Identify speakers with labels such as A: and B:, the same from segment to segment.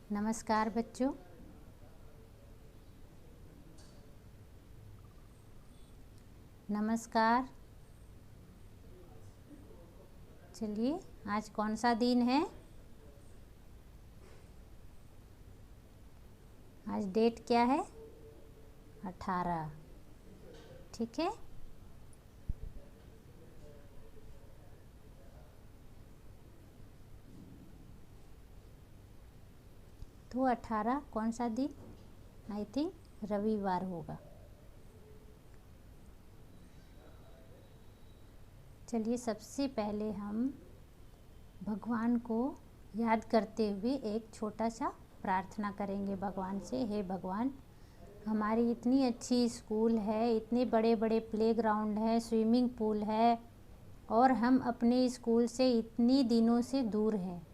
A: नमस्कार बच्चों। नमस्कार। चलिए, आज कौन सा दिन है? आज डेट क्या है? 18। ठीक है। तो 18 कौन सा दिन? आई थिंक रविवार होगा। चलिए, सबसे पहले हम भगवान को याद करते हुए एक छोटा सा प्रार्थना करेंगे भगवान से। हे भगवान, हमारी इतनी अच्छी स्कूल है, इतने बड़े बड़े प्लेग्राउंड है, स्विमिंग पूल है, और हम अपने स्कूल से इतनी दिनों से दूर हैं।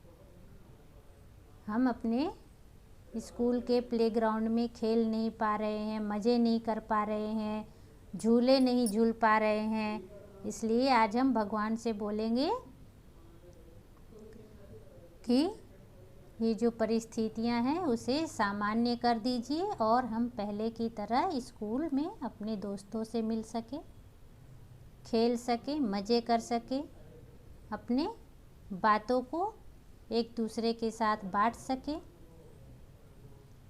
A: हम अपने स्कूल के प्लेग्राउंड में खेल नहीं पा रहे हैं, मज़े नहीं कर पा रहे हैं, झूले नहीं झूल पा रहे हैं। इसलिए आज हम भगवान से बोलेंगे कि ये जो परिस्थितियां हैं उसे सामान्य कर दीजिए और हम पहले की तरह स्कूल में अपने दोस्तों से मिल सके, खेल सके, मज़े कर सके, अपने बातों को एक दूसरे के साथ बांट सके।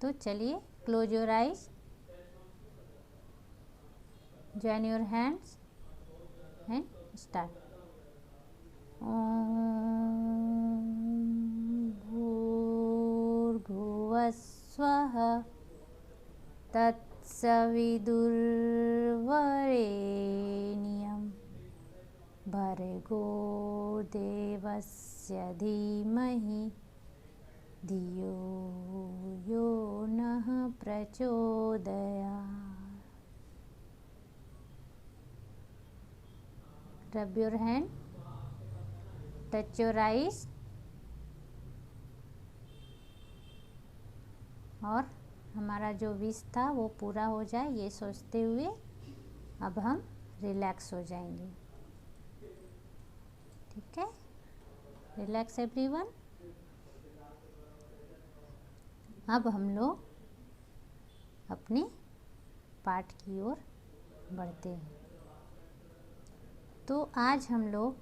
A: तो चलिए, close your eyes, join your hands and start. Om भूर्भुवस्वः तत्सवितुर्वरेण्यं भर्गो देवस्य धीमहि धियो यो नः प्रचोदयात्। Rub your hand, touch your eyes, और हमारा जो विश था वो पूरा हो जाए ये सोचते हुए अब हम रिलैक्स हो जाएंगे। ठीक है, रिलैक्स एवरीवन। अब हम लोग अपने पाठ की ओर बढ़ते हैं। तो आज हम लोग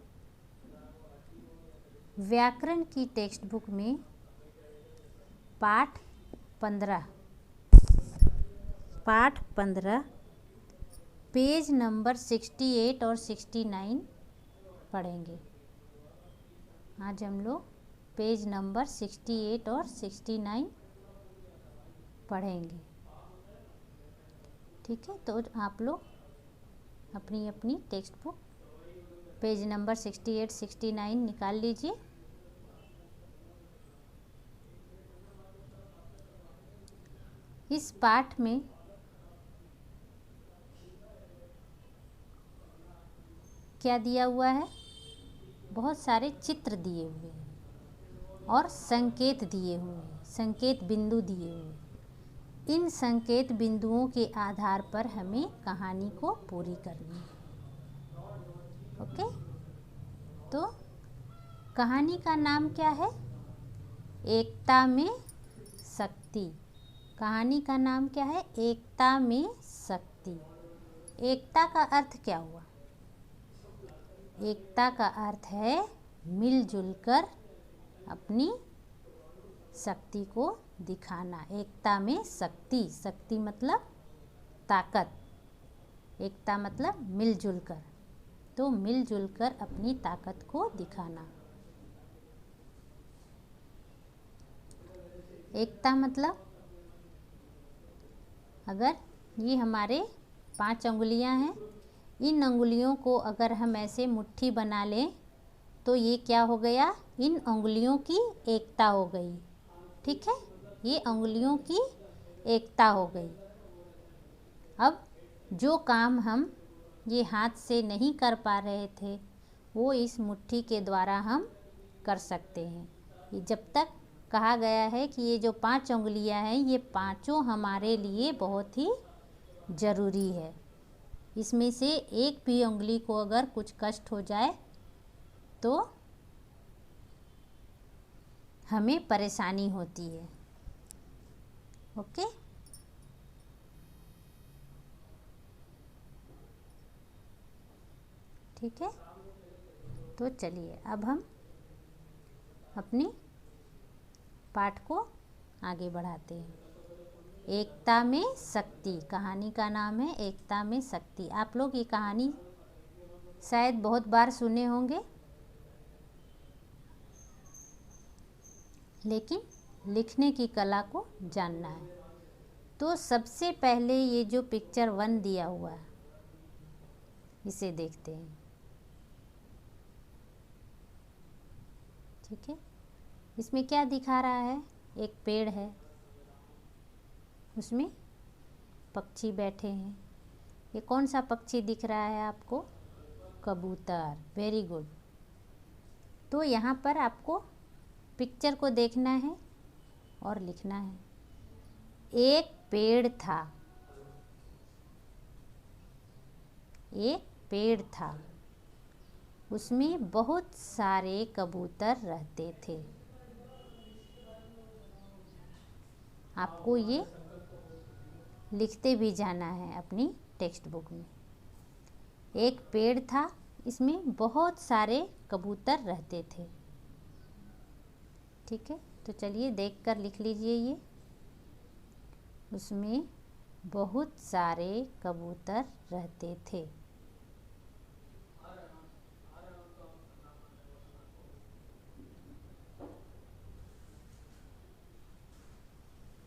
A: व्याकरण की टेक्स्ट बुक में पाठ 15 पेज नंबर 68 और 69 पढ़ेंगे। आज हम लोग पेज नंबर 68 और 69 पढ़ेंगे। ठीक है, तो आप लोग अपनी अपनी टेक्स्ट बुक पेज नंबर 68 69 निकाल लीजिए। इस पाठ में क्या दिया हुआ है? बहुत सारे चित्र दिए हुए हैं और संकेत दिए हुए हैं, संकेत बिंदु दिए हुए हैं। इन संकेत बिंदुओं के आधार पर हमें कहानी को पूरी करनी है। ओके, तो कहानी का नाम क्या है? एकता में शक्ति। कहानी का नाम क्या है? एकता में शक्ति। एकता का अर्थ क्या हुआ? एकता का अर्थ है मिलजुल कर अपनी शक्ति को दिखाना। एकता में शक्ति, शक्ति मतलब ताकत, एकता मतलब मिलजुल कर, तो मिलजुल कर अपनी ताकत को दिखाना। एकता मतलब, अगर ये हमारे 5 अंगुलियां हैं, इन अंगुलियों को अगर हम ऐसे मुट्ठी बना लें तो ये क्या हो गया? इन अंगुलियों की एकता हो गई। ठीक है, ये अंगुलियों की एकता हो गई। अब जो काम हम ये हाथ से नहीं कर पा रहे थे वो इस मुट्ठी के द्वारा हम कर सकते हैं। ये जब तक कहा गया है कि ये जो 5 उंगलियां हैं ये पांचों हमारे लिए बहुत ही ज़रूरी है। इसमें से एक भी उंगली को अगर कुछ कष्ट हो जाए तो हमें परेशानी होती है। ओके। ठीक है, तो चलिए अब हम अपनी पाठ को आगे बढ़ाते हैं। एकता में शक्ति, कहानी का नाम है एकता में शक्ति। आप लोग ये कहानी शायद बहुत बार सुने होंगे, लेकिन लिखने की कला को जानना है। तो सबसे पहले ये जो पिक्चर 1 दिया हुआ है इसे देखते हैं। ठीक है, इसमें क्या दिखा रहा है? एक पेड़ है, उसमें पक्षी बैठे हैं। ये कौन सा पक्षी दिख रहा है आपको? कबूतर। Very good. तो यहाँ पर आपको पिक्चर को देखना है और लिखना है। एक पेड़ था, एक पेड़ था, उसमें बहुत सारे कबूतर रहते थे। आपको ये लिखते भी जाना है अपनी टेक्स्ट बुक में। एक पेड़ था, इसमें बहुत सारे कबूतर रहते थे। ठीक है, तो चलिए देखकर लिख लीजिए ये। उसमें बहुत सारे कबूतर रहते थे।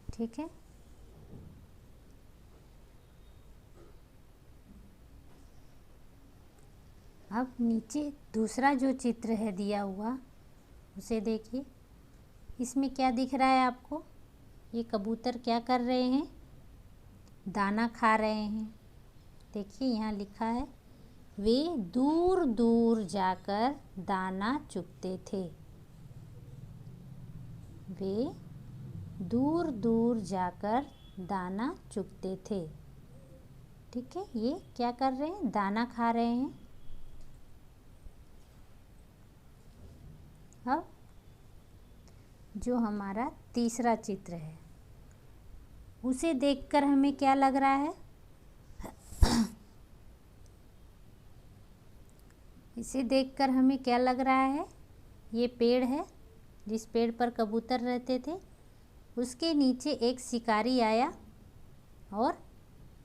A: ठीक है, अब नीचे दूसरा जो चित्र है दिया हुआ उसे देखिए। इसमें क्या दिख रहा है आपको? ये कबूतर क्या कर रहे हैं? दाना खा रहे हैं। देखिए यहाँ लिखा है, वे दूर दूर जाकर दाना चुगते थे। वे दूर दूर जाकर दाना चुगते थे। ठीक है, ये क्या कर रहे हैं? दाना खा रहे हैं। अब जो हमारा तीसरा चित्र है उसे देखकर हमें क्या लग रहा है? इसे देखकर हमें क्या लग रहा है? ये पेड़ है, जिस पेड़ पर कबूतर रहते थे, उसके नीचे एक शिकारी आया और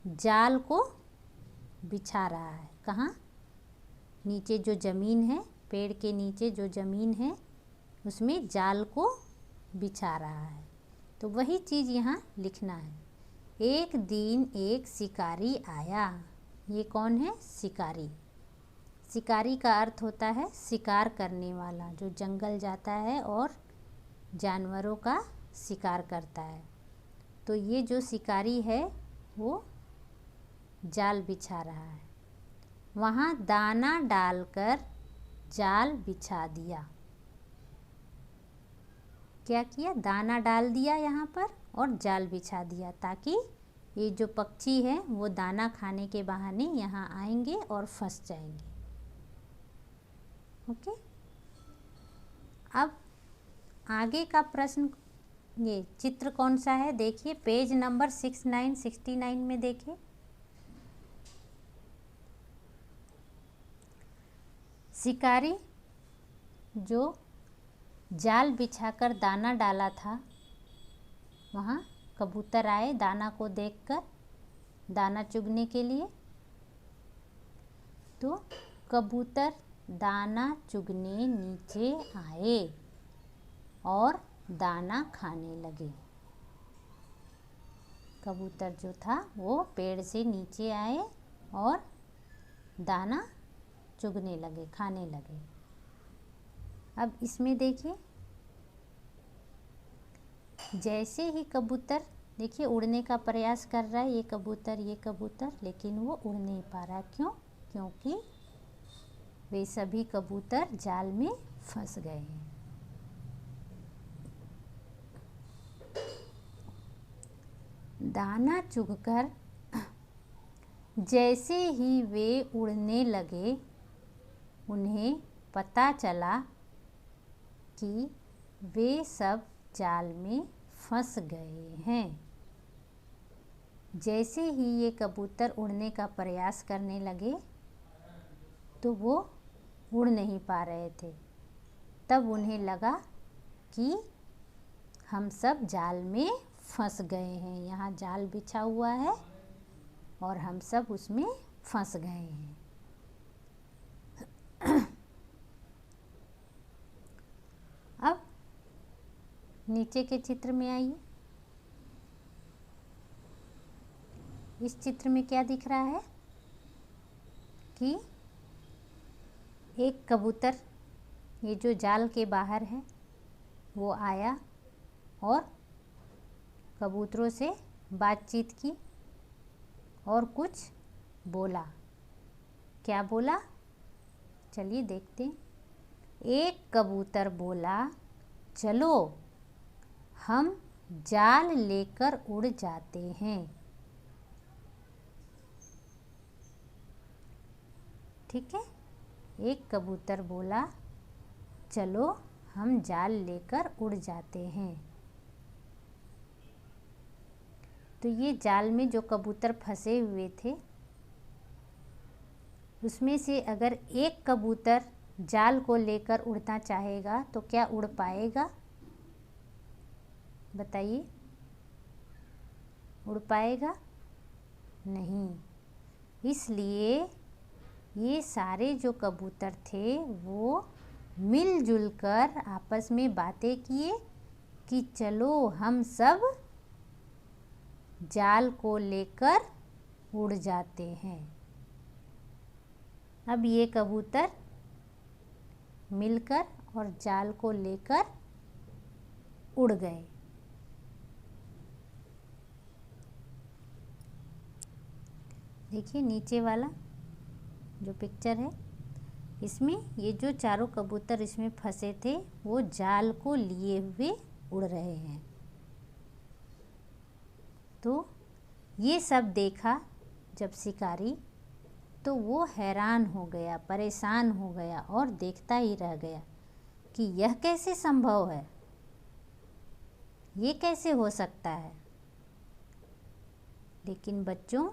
A: जाल को बिछा रहा है। कहाँ? नीचे जो ज़मीन है, पेड़ के नीचे जो ज़मीन है उसमें जाल को बिछा रहा है। तो वही चीज़ यहाँ लिखना है। एक दिन एक शिकारी आया। ये कौन है? शिकारी। शिकारी का अर्थ होता है शिकार करने वाला, जो जंगल जाता है और जानवरों का शिकार करता है। तो ये जो शिकारी है वो जाल बिछा रहा है। वहाँ दाना डालकर जाल बिछा दिया। क्या किया? दाना डाल दिया यहाँ पर और जाल बिछा दिया, ताकि ये जो पक्षी है वो दाना खाने के बहाने यहाँ आएंगे और फंस जाएंगे। ओके, अब आगे का प्रश्न, ये चित्र कौन सा है देखिए, पेज नंबर 69 में देखिए। शिकारी जो जाल बिछाकर दाना डाला था, वहाँ कबूतर आए दाना को देखकर दाना चुगने के लिए। तो कबूतर दाना चुगने नीचे आए और दाना खाने लगे। कबूतर जो था वो पेड़ से नीचे आए और दाना चुगने लगे, खाने लगे। अब इसमें देखिए, जैसे ही कबूतर देखिए उड़ने का प्रयास कर रहा है, ये कबूतर, लेकिन वो उड़ नहीं पा रहा। क्यों? क्योंकि वे सभी कबूतर जाल में फंस गए हैं। दाना चुगकर जैसे ही वे उड़ने लगे, उन्हें पता चला कि वे सब जाल में फंस गए हैं। जैसे ही ये कबूतर उड़ने का प्रयास करने लगे तो वो उड़ नहीं पा रहे थे। तब उन्हें लगा कि हम सब जाल में फंस गए हैं। यहाँ जाल बिछा हुआ है और हम सब उसमें फंस गए हैं। अब नीचे के चित्र में आइए। इस चित्र में क्या दिख रहा है कि एक कबूतर, ये जो जाल के बाहर है, वो आया और कबूतरों से बातचीत की और कुछ बोला। क्या बोला, चलिए देखते हैं। एक कबूतर बोला, चलो हम जाल लेकर उड़ जाते हैं। ठीक है, एक कबूतर बोला, चलो हम जाल लेकर उड़ जाते हैं। तो ये जाल में जो कबूतर फंसे हुए थे, उसमें से अगर एक कबूतर जाल को लेकर उड़ना चाहेगा तो क्या उड़ पाएगा? बताइए, उड़ पाएगा? नहीं। इसलिए ये सारे जो कबूतर थे वो मिलजुल कर आपस में बातें किए कि चलो हम सब जाल को लेकर उड़ जाते हैं। अब ये कबूतर मिलकर और जाल को लेकर उड़ गए। देखिए नीचे वाला जो पिक्चर है, इसमें ये जो चारों कबूतर इसमें फंसे थे वो जाल को लिए हुए उड़ रहे हैं। तो ये सब देखा जब शिकारी, तो वो हैरान हो गया, परेशान हो गया और देखता ही रह गया कि यह कैसे संभव है, ये कैसे हो सकता है। लेकिन बच्चों,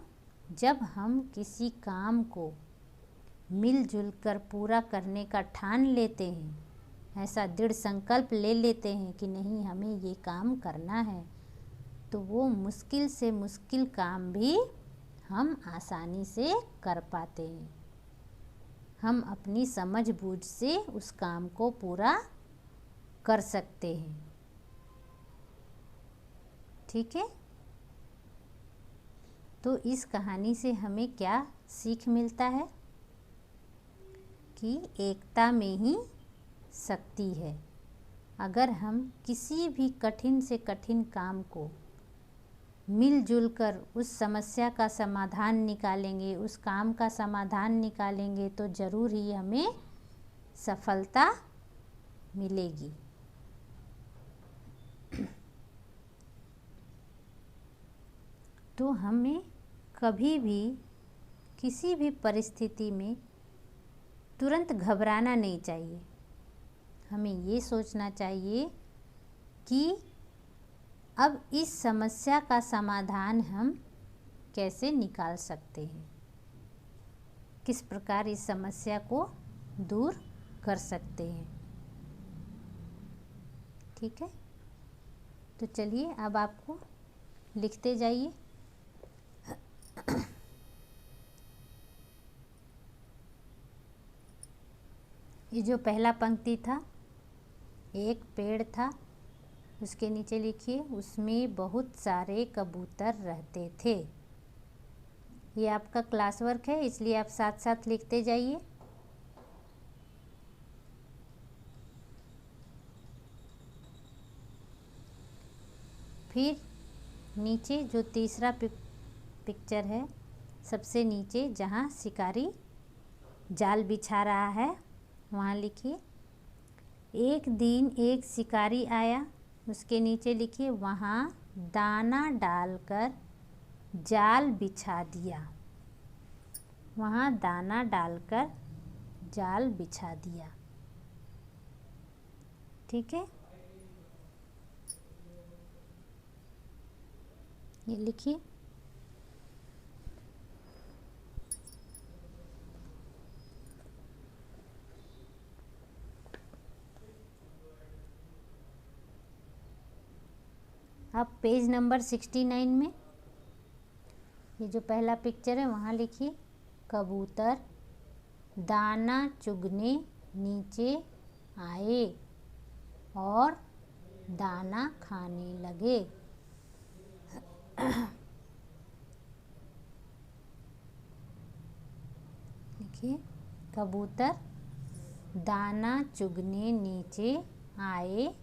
A: जब हम किसी काम को मिलजुल कर पूरा करने का ठान लेते हैं, ऐसा दृढ़ संकल्प ले लेते हैं कि नहीं हमें ये काम करना है, तो वो मुश्किल से मुश्किल काम भी हम आसानी से कर पाते हैं। हम अपनी समझ-बूझ से उस काम को पूरा कर सकते हैं। ठीक है, तो इस कहानी से हमें क्या सीख मिलता है कि एकता में ही शक्ति है। अगर हम किसी भी कठिन से कठिन काम को मिलजुल कर उस समस्या का समाधान निकालेंगे, उस काम का समाधान निकालेंगे, तो ज़रूर ही हमें सफलता मिलेगी। तो हमें कभी भी किसी भी परिस्थिति में तुरंत घबराना नहीं चाहिए। हमें ये सोचना चाहिए कि अब इस समस्या का समाधान हम कैसे निकाल सकते हैं, किस प्रकार इस समस्या को दूर कर सकते हैं। ठीक है, तो चलिए अब आपको लिखते जाइए। ये जो पहला पंक्ति था, एक पेड़ था, उसके नीचे लिखिए उसमें बहुत सारे कबूतर रहते थे। ये आपका क्लास वर्क है, इसलिए आप साथ साथ लिखते जाइए। फिर नीचे जो तीसरा पिक्चर है, सबसे नीचे जहाँ शिकारी जाल बिछा रहा है, वहाँ लिखिए एक दिन एक शिकारी आया। उसके नीचे लिखिए वहाँ दाना डालकर जाल बिछा दिया। वहाँ दाना डालकर जाल बिछा दिया। ठीक है, ये लिखिए अब पेज नंबर 69 में ये जो पहला पिक्चर है वहाँ लिखिए, कबूतर दाना चुगने नीचे आए और दाना खाने लगे। देखिए, कबूतर दाना चुगने नीचे आए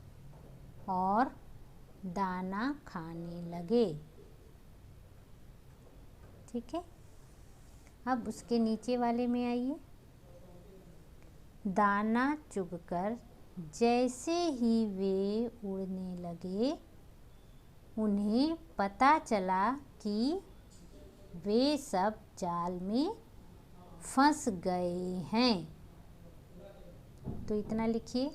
A: और दाना खाने लगे। ठीक है, अब उसके नीचे वाले में आइए। दाना चुगकर जैसे ही वे उड़ने लगे, उन्हें पता चला कि वे सब जाल में फंस गए हैं। तो इतना लिखिए।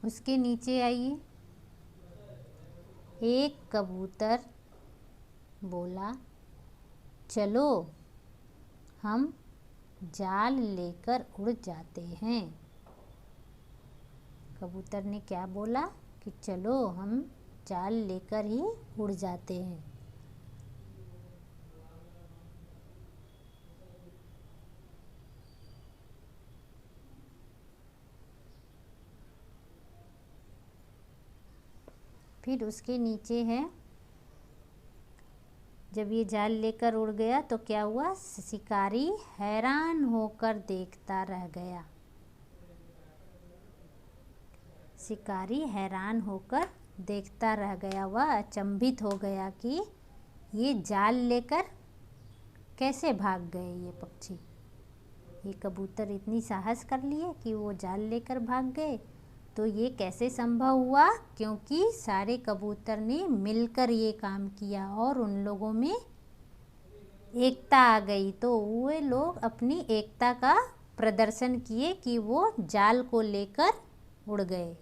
A: उसके नीचे आइए। एक कबूतर बोला, चलो हम जाल लेकर उड़ जाते हैं। कबूतर ने क्या बोला कि चलो हम जाल लेकर ही उड़ जाते हैं। फिर उसके नीचे है, जब ये जाल लेकर उड़ गया तो क्या हुआ, शिकारी हैरान होकर देखता रह गया। शिकारी हैरान होकर देखता रह गया, वह अचंभित हो गया कि ये जाल लेकर कैसे भाग गए ये पक्षी। ये कबूतर इतनी साहस कर लिए कि वो जाल लेकर भाग गए। तो ये कैसे संभव हुआ, क्योंकि सारे कबूतर ने मिलकर ये काम किया और उन लोगों में एकता आ गई। तो वे लोग अपनी एकता का प्रदर्शन किए कि वो जाल को लेकर उड़ गए,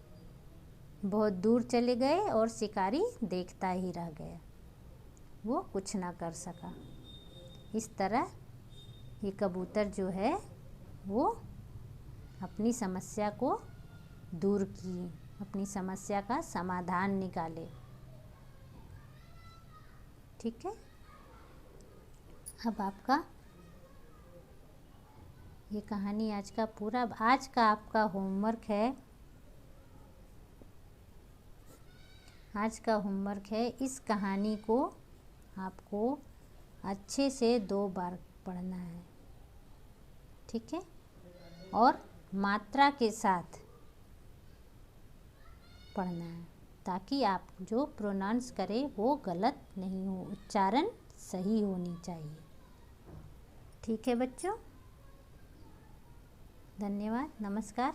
A: बहुत दूर चले गए और शिकारी देखता ही रह गया, वो कुछ ना कर सका। इस तरह ये कबूतर जो है वो अपनी समस्या को दूर किए, अपनी समस्या का समाधान निकाले। ठीक है, अब आपका ये कहानी आज का पूरा, आज का आपका होमवर्क है। आज का होमवर्क है, इस कहानी को आपको अच्छे से 2 बार पढ़ना है। ठीक है, और मात्रा के साथ पढ़ना है, ताकि आप जो प्रोनाउंस करें वो गलत नहीं हो, उच्चारण सही होनी चाहिए। ठीक है बच्चों, धन्यवाद, नमस्कार।